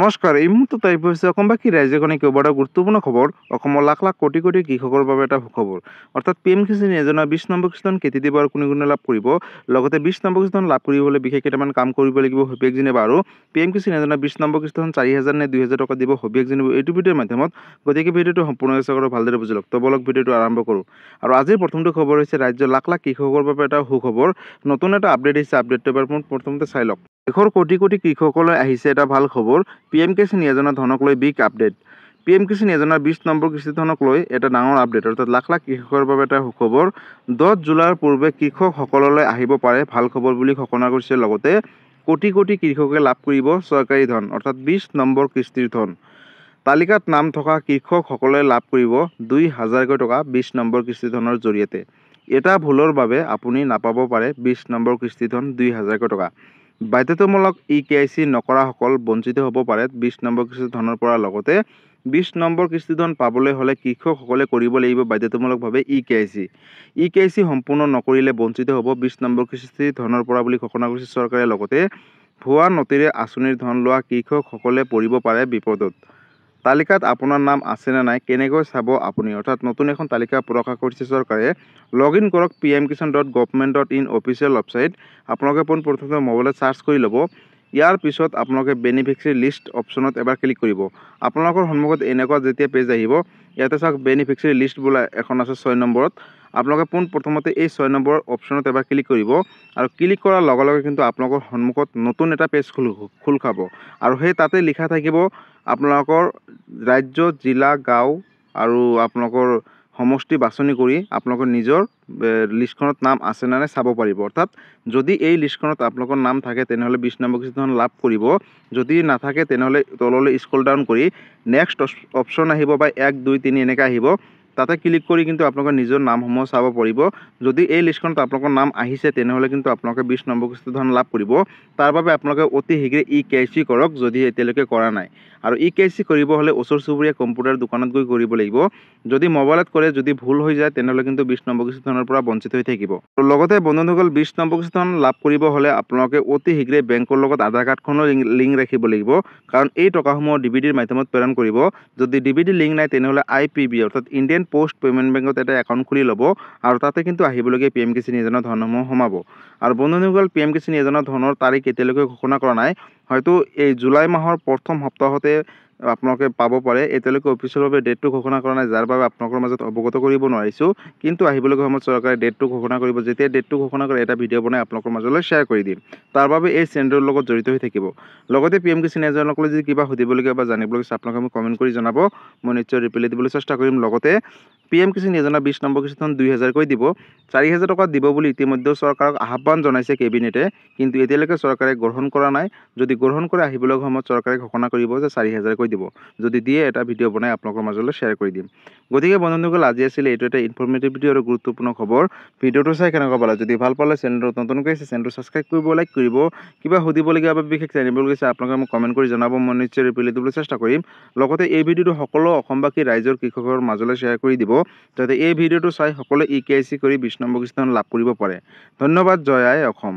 নমস্কাৰ। এই মুহূৰ্তত আহি পৰিছে অসমবাসী ৰাইজে কেইবাটাও এটা গুৰুত্বপূৰ্ণ খবৰ। অসমৰ লাখ লাখ কোটি কোটি কৃষকৰ বাবে এটা সুখবৰ। অৰ্থাৎ PM কিষাণ যোজনা 20 নম্বৰ কিস্তিখন কেতি দিব আৰু কোনে লাভ কৰিব। লগতে 20 নম্বৰ কিস্তিখন লাভ কৰিবলৈ বিশেষ কেইটামান কাম কৰিব লাগিব, সবিশেষ জানিব। আৰু PM কিষাণ যোজনা 20 নম্বৰ কিস্তিখন 4,000 নে 2,000 টকা দিব, সবিশেষ জানিব এইটো ভিডিঅ'ৰ মাধ্যমত। গতিকে ভিডিঅ'টো সম্পূৰ্ণ চাওক আৰু ভালদৰে বুজি লওক। তো বলক ভিডিঅ'টো আৰম্ভ কৰোঁ। আৰু আজিৰ প্ৰথমটো খবৰ হৈছে ৰাজ্যৰ লাখ লাখ কৃষকৰ বাবে এটা সুখবৰ। নতুন এটা আপডেট আহিছে, আপডেটটো এবাৰ প্ৰথমতে চাই লওক। দেশৰ কোটি কোটি কৃষকলৈ আহিছে এটা ভাল খবৰ। PM কিষাণ যোজনা ধনক লৈ বিগ আপডেট। PM কিষাণ যোজনাৰ 20 নম্বৰ কিস্তি ধনক লৈ এটা ডাঙৰ আপডেট। অৰ্থাৎ লাখ লাখ কৃষকৰ বাবে এটা সুখবৰ। 10 জুলাইৰ পূৰ্বে কৃষকসকললৈ আহিব পাৰে ভাল খবৰ বুলি ঘোষণা কৰিছে। লগতে কোটি কোটি কৃষকে লাভ কৰিব চৰকাৰী ধন, অৰ্থাৎ 20 নম্বৰ কিস্তিৰ ধন। তালিকাত নাম থকা কৃষকসকলে লাভ কৰিব 2,000কৈ টকা 20 নম্বৰ কিস্তি ধনৰ জৰিয়তে। এটা ভুলৰ বাবে আপুনি নাপাব পাৰে 20 নম্বৰ কিস্তি ধন 2,000কৈ টকা। বাধ্যতামূলক EKYC নকৰাসকল বঞ্চিত হ'ব পাৰে 20 নম্বৰ কিস্তি ধনৰ পৰা। লগতে 20 নম্বৰ কিস্তি ধন পাবলৈ হ'লে কৃষকসকলে কৰিব লাগিব বাধ্যতামূলকভাৱে EKYC। EKYC সম্পূৰ্ণ নকৰিলে বঞ্চিত হ'ব 20 নম্বৰ কিস্তি ধনৰ পৰা বুলি ঘোষণা কৰিছে চৰকাৰে। লগতে ভুৱা নথিৰে আঁচনিৰ ধন লোৱা কৃষকসকলে পৰিব পাৰে বিপদত। তালিকাত আপোনাৰ নাম আছেনে নাই কেনেকৈ চাব আপুনি। অৰ্থাৎ নতুন এখন তালিকা প্ৰকাশ কৰিছে চৰকাৰে। লগ ইন কৰক pmkisan.government.in অফিচিয়েল ৱেবছাইট। আপোনালোকে পোনপ্ৰথমে মোবাইলত চাৰ্চ কৰি ল'ব। ইয়াৰ পিছত আপোনালোকে বেনিফিচিয়াৰী লিষ্ট অপশ্যনত এবাৰ ক্লিক কৰিব। আপোনালোকৰ সন্মুখত এনেকুৱা যেতিয়া পেজ আহিব, ইয়াতে চাওক বেনিফিচিয়াৰী লিষ্ট বোলা এখন আছে 6 নম্বৰত। আপোনালোকে পোনপ্ৰথমতে এই 6 নম্বৰ অপশ্যনত এবাৰ ক্লিক কৰিব। আৰু ক্লিক কৰাৰ লগে লগে কিন্তু আপোনালোকৰ সন্মুখত নতুন এটা পেজ খোল খাব। আৰু সেই তাতে লিখা থাকিব আপোনালোকৰ ৰাজ্য, জিলা, গাঁও আৰু আপোনালোকৰ সমষ্টি বাছনি কৰি আপোনালোকৰ নিজৰ লিষ্টখনত নাম আছে নে নাই চাব পাৰিব। অৰ্থাৎ যদি এই লিষ্টখনত আপোনালোকৰ নাম থাকে তেনেহ'লে 20 নম্বৰ কিস্তি ধন লাভ কৰিব। যদি নাথাকে তেনেহ'লে তললৈ স্ক্ৰল ডাউন কৰি নেক্সট অপশ্যন আহিব বা 1, 2, 3 এনেকৈ আহিব। তাতে ক্লিক কৰি কিন্তু আপোনালোকৰ নিজৰ নামসমূহ চাব পাৰিব। যদি এই লিষ্টখনত আপোনালোকৰ নাম আহিছে তেনেহ'লে কিন্তু আপোনালোকে 20 নম্বৰ কিস্তি ধন লাভ কৰিব। তাৰ বাবে আপোনালোকে অতি শীঘ্ৰে EKYC কৰক যদি এতিয়ালৈকে কৰা নাই। আৰু EKYC কৰিব হ'লে ওচৰ চুবুৰীয়া কম্পিউটাৰ দোকানত গৈ কৰিব লাগিব। যদি মোবাইলত কৰে, যদি ভুল হৈ যায় তেনেহ'লে কিন্তু 20 নম্বৰ কিস্তি ধনৰ পৰা বঞ্চিত হৈ থাকিব। লগতে বন্ধুসকল 20 নম্বৰ কিস্তি ধন লাভ কৰিব হ'লে আপোনালোকে অতি শীঘ্ৰে বেংকৰ লগত আধাৰ কাৰ্ডখনৰ লিংক ৰাখিব লাগিব। কাৰণ এই টকাসমূহ DBDৰ মাধ্যমত প্ৰেৰণ কৰিব। যদি DBD লিংক নাই তেনেহ'লে IPB অৰ্থাৎ ইণ্ডিয়ান পোষ্ট পে'মেণ্ট বেংকত এটা একাউণ্ট খুলি ল'ব। আৰু তাতে কিন্তু আহিবলগীয়া PM কিষাণ যোজনা ধনসমূহ সোমাব। আৰু বন্ধুসকল PM কিষাণ যোজনা ধনৰ তাৰিখ এতিয়ালৈকে ঘোষণা কৰা নাই। হয়তো এই জুলাই মাহৰ প্ৰথম সপ্তাহতে আপোনালোকে পাব পাৰে। এতিয়ালৈকে অফিচিয়েলভাৱে ডেটটো ঘোষণা কৰা নাই, যাৰ বাবে আপোনালোকৰ মাজত অৱগত কৰিব নোৱাৰিছোঁ। কিন্তু আহিবলগীয়া সময়ত চৰকাৰে ডেটটো ঘোষণা কৰিব। যেতিয়া ডেটটো ঘোষণা কৰে এটা ভিডিঅ' বনাই আপোনালোকৰ মাজলৈ শ্বেয়াৰ কৰি দিম। তাৰ বাবে এই চেনেলটোৰ লগত জড়িত হৈ থাকিব। লগতে PM কিষাণ যোজনাক লৈ যদি কিবা সুধিবলগীয়া বা জানিবলগীয়া আপোনালোকে মোক কমেণ্ট কৰি জনাব। মই নিশ্চয় ৰিপ্লাই দিবলৈ চেষ্টা কৰিম। লগতে PM কিষাণ যোজনা 20 নম্বৰ কিস্তি ধন 2,000কৈ দিব। 4,000 টকা দিব বুলি ইতিমধ্যে চৰকাৰক আহ্বান জনাইছে কেবিনেটে। কিন্তু এতিয়ালৈকে চৰকাৰে গ্ৰহণ কৰা নাই। যদি গ্ৰহণ কৰে আহিবলগীয়া সময়ত চৰকাৰে ঘোষণা কৰিব যে 4,000কৈ দিব। যদি দিয়ে এটা ভিডিঅ' বনাই আপোনালোকৰ মাজলৈ শ্বেয়াৰ কৰি দিম। গতিকে বন্ধুসকল আজি আছিলে এইটো এটা ইনফৰ্মেটিভ ভিডিঅ' আৰু গুৰুত্বপূৰ্ণ খবৰ। ভিডিঅ'টো চাই কেনেকুৱা পালে, যদি ভাল পালে চেনেলটো নতুনকৈ আছে চেনেলটো ছাবস্ক্ৰাইব কৰিব, লাইক কৰিব। কিবা সুধিবলগীয়া বা বিশেষ জানিবলগীয়া আপোনালোকে মোক কমেণ্ট কৰি জনাব। মই নিশ্চয় ৰিপ্লাই দিবলৈ চেষ্টা কৰিম। লগতে এই ভিডিঅ'টো সকলো অসমবাসী ৰাইজৰ কৃষকৰ মাজলৈ শ্বেয়াৰ কৰি দিব, যাতে এই ভিডিঅ'টো চাই সকলোৱে EKYC কৰি 20 নম্বৰ কিস্তি ধন লাভ কৰিব পাৰে। ধন্যবাদ। জয় আই অসম।